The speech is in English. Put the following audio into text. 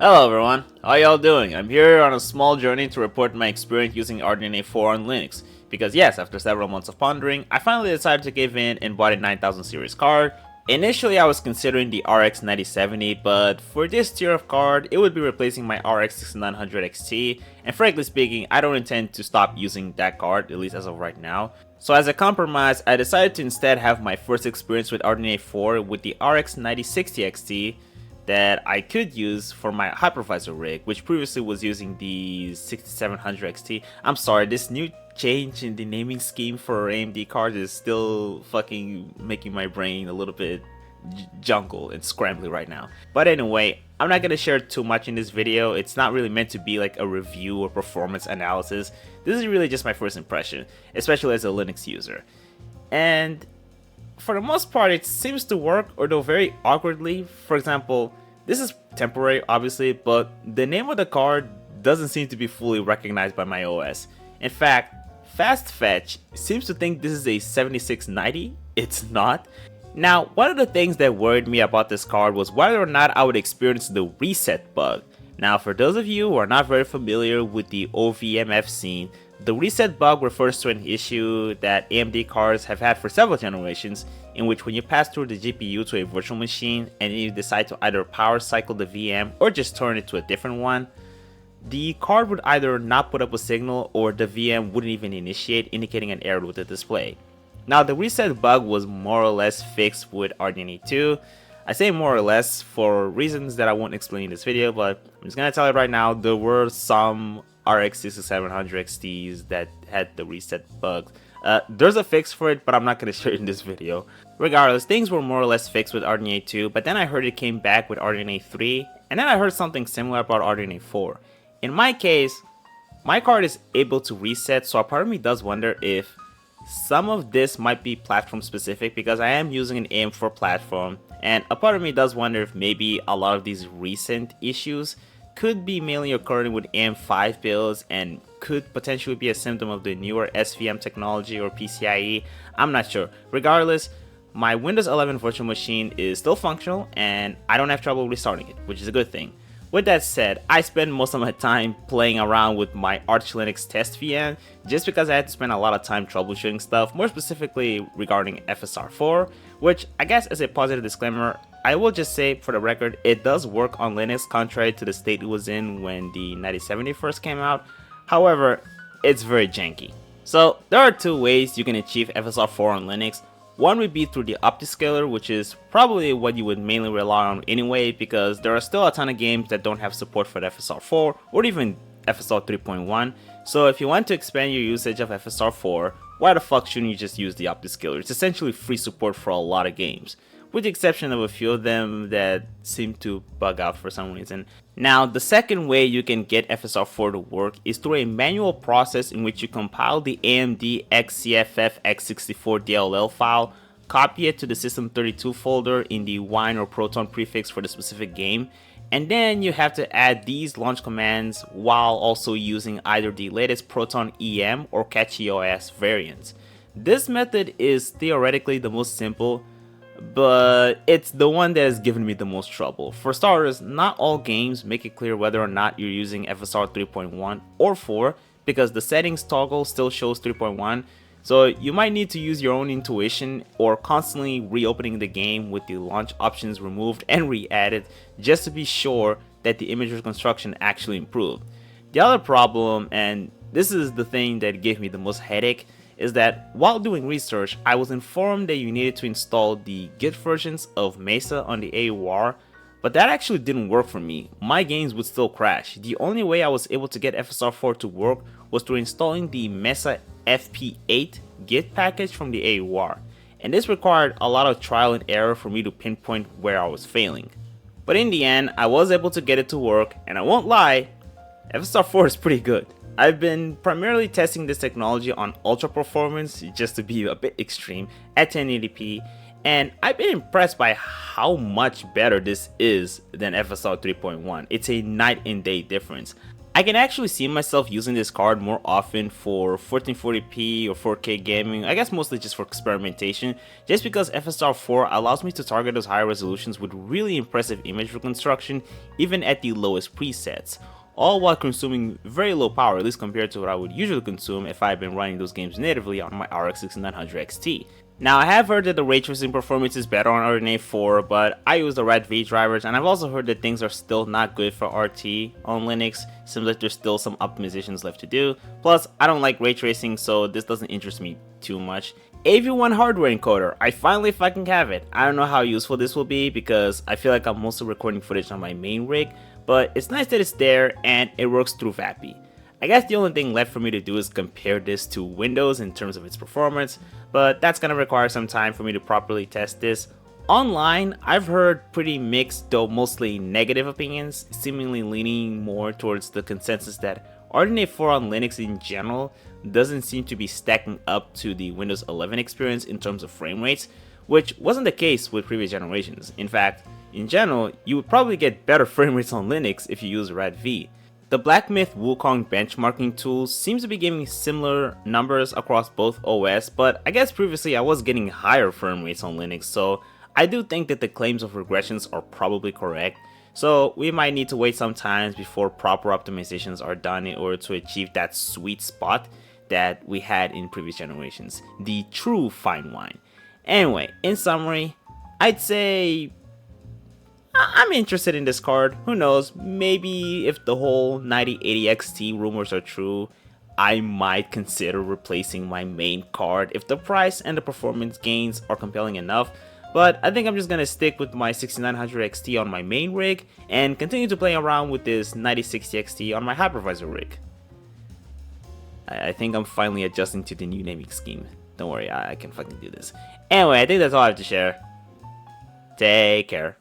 Hello everyone, how y'all doing? I'm here on a small journey to report my experience using RDNA 4 on Linux. Because yes, after several months of pondering, I finally decided to give in and bought a 9000 series card. Initially I was considering the RX 9070, but for this tier of card, it would be replacing my RX 6900 XT, and frankly speaking, I don't intend to stop using that card, at least as of right now. So as a compromise, I decided to instead have my first experience with RDNA 4 with the RX 9060 XT, that I could use for my hypervisor rig, which previously was using the 6700 XT. I'm sorry, this new change in the naming scheme for AMD cards is still fucking making my brain a little bit jungle and scrambly right now. But anyway, I'm not gonna share too much in this video. It's not really meant to be like a review or performance analysis. This is really just my first impression, especially as a Linux user. And for the most part, it seems to work, although very awkwardly. For example, this is temporary, obviously, but the name of the card doesn't seem to be fully recognized by my OS. In fact, FastFetch seems to think this is a 7690. It's not. Now, one of the things that worried me about this card was whether or not I would experience the reset bug. Now, for those of you who are not very familiar with the OVMF scene, the reset bug refers to an issue that AMD cards have had for several generations, in which when you pass through the GPU to a virtual machine and you decide to either power cycle the VM or just turn it to a different one, the card would either not put up a signal or the VM wouldn't even initiate, indicating an error with the display. Now, the reset bug was more or less fixed with RDNA 2. I say more or less for reasons that I won't explain in this video, but I'm just gonna tell you right now, there were some RX 6700 XTs that had the reset bug. There's a fix for it, but I'm not gonna share it in this video. Regardless, things were more or less fixed with RDNA 2, but then I heard it came back with RDNA 3, and then I heard something similar about RDNA 4. In my case, my card is able to reset, so a part of me does wonder if some of this might be platform specific, because I am using an AM4 platform, and a part of me does wonder if maybe a lot of these recent issues could be mainly occurring with AM5 builds and could potentially be a symptom of the newer SVM technology or PCIe. I'm not sure. Regardless, my Windows 11 virtual machine is still functional and I don't have trouble restarting it, which is a good thing. With that said, I spend most of my time playing around with my Arch Linux test VM just because I had to spend a lot of time troubleshooting stuff, more specifically regarding FSR4, which I guess as a positive disclaimer, I will just say for the record, it does work on Linux contrary to the state it was in when the 9070 first came out. However, it's very janky. So there are two ways you can achieve FSR4 on Linux. One would be through the OptiScaler, which is probably what you would mainly rely on anyway, because there are still a ton of games that don't have support for the FSR4 or even FSR 3.1. So if you want to expand your usage of FSR4, why the fuck shouldn't you just use the OptiScaler? It's essentially free support for a lot of games, with the exception of a few of them that seem to bug out for some reason. Now, the second way you can get FSR4 to work is through a manual process in which you compile the AMD XCFF x64 DLL file, copy it to the System32 folder in the Wine or Proton prefix for the specific game, and then you have to add these launch commands while also using either the latest Proton EM or CatchyOS variants. This method is theoretically the most simple, but it's the one that has given me the most trouble. For starters, not all games make it clear whether or not you're using FSR 3.1 or 4, because the settings toggle still shows 3.1, so you might need to use your own intuition or constantly reopening the game with the launch options removed and re-added just to be sure that the image reconstruction actually improved. The other problem, and this is the thing that gave me the most headache, is that while doing research, I was informed that you needed to install the Git versions of Mesa on the AUR, but that actually didn't work for me. My games would still crash. The only way I was able to get FSR4 to work was through installing the Mesa FP8 Git package from the AUR, and this required a lot of trial and error for me to pinpoint where I was failing. But in the end, I was able to get it to work, and I won't lie, FSR4 is pretty good. I've been primarily testing this technology on ultra performance, just to be a bit extreme, at 1080p, and I've been impressed by how much better this is than FSR 3.1. It's a night and day difference. I I can actually see myself using this card more often for 1440p or 4K gaming, I guess mostly just for experimentation, just because FSR 4 allows me to target those higher resolutions with really impressive image reconstruction even at the lowest presets, all while consuming very low power, at least compared to what I would usually consume if I had been running those games natively on my RX 6900 XT. Now, I have heard that the ray tracing performance is better on RDNA 4, but I use the RAD-V drivers, and I've also heard that things are still not good for RT on Linux. Seems like there's still some optimizations left to do. Plus, I don't like ray tracing, so this doesn't interest me too much. AV1 hardware encoder, I finally fucking have it. I don't know how useful this will be because I feel like I'm mostly recording footage on my main rig, but it's nice that it's there and it works through VAPI. I guess the only thing left for me to do is compare this to Windows in terms of its performance, but that's gonna require some time for me to properly test this. Online, I've heard pretty mixed, though mostly negative opinions, seemingly leaning more towards the consensus that RDNA 4 on Linux in general doesn't seem to be stacking up to the Windows 11 experience in terms of frame rates, which wasn't the case with previous generations. In fact, in general, you would probably get better frame rates on Linux if you use RAD-V. The Black Myth Wukong benchmarking tool seems to be giving similar numbers across both OS, but I guess previously I was getting higher frame rates on Linux, so I do think that the claims of regressions are probably correct. So we might need to wait some time before proper optimizations are done in order to achieve that sweet spot that we had in previous generations, the true fine wine. Anyway, in summary, I'd say I'm interested in this card. Who knows, maybe if the whole 9080 XT rumors are true, I might consider replacing my main card if the price and the performance gains are compelling enough. But I think I'm just gonna stick with my 6900 XT on my main rig and continue to play around with this 9060 XT on my hypervisor rig. I think I'm finally adjusting to the new naming scheme. Don't worry, I can fucking do this. Anyway, I think that's all I have to share. Take care.